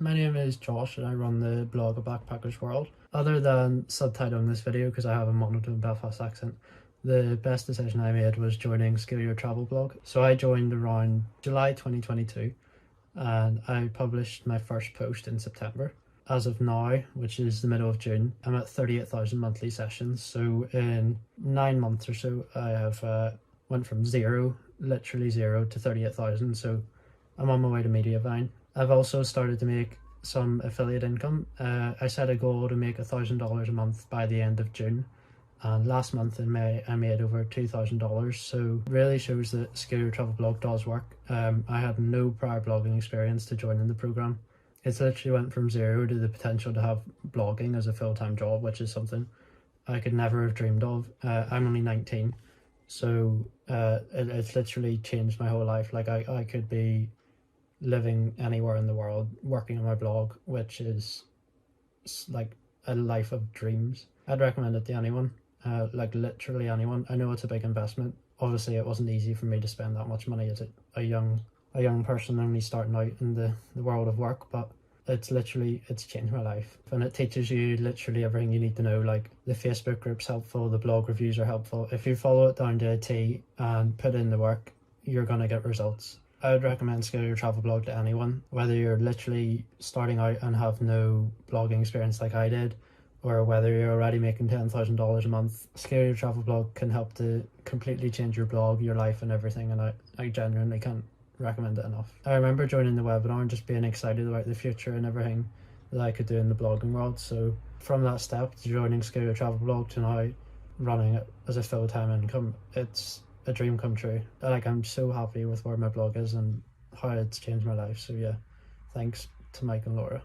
My name is Josh and I run the blog of Backpackers World. Other than subtitling this video because I have a monotone Belfast accent, the best decision I made was joining Scale Your Travel blog. So I joined around July 2022 and I published my first post in September. As of now, which is the middle of June, I'm at 38,000 monthly sessions. So in 9 months or so, I have went from zero, literally zero, to 38,000. So I'm on my way to Mediavine. I've also started to make some affiliate income. I set a goal to make $1,000 a month by the end of June. And last month in May, I made over $2,000. So really shows that Scale Your Travel blog does work. I had no prior blogging experience to join in the program. It's literally went from zero to the potential to have blogging as a full-time job, which is something I could never have dreamed of. I'm only 19, so it's literally changed my whole life. Like I could be living anywhere in the world working on my blog, which is like a life of dreams. I'd recommend it to anyone, like literally anyone. I know it's a big investment. Obviously it wasn't easy for me to spend that much money as a young person only starting out in the world of work, but it's changed my life, and it teaches you literally everything you need to know. Like the Facebook group's helpful, the blog reviews are helpful. If you follow it down to a T and put in the work, you're gonna get results. I would recommend Scale Your Travel blog to anyone, whether you're literally starting out and have no blogging experience like I did, or whether you're already making $10,000 a month. Scale Your Travel blog can help to completely change your blog, your life and everything, and I genuinely can't recommend it enough. I remember joining the webinar and just being excited about the future and everything that I could do in the blogging world. So from that step to joining Scale Your Travel blog to now running it as a full-time income, it's a dream come true. Like, I'm so happy with where my blog is and how it's changed my life. So yeah, thanks to Mike and Laura.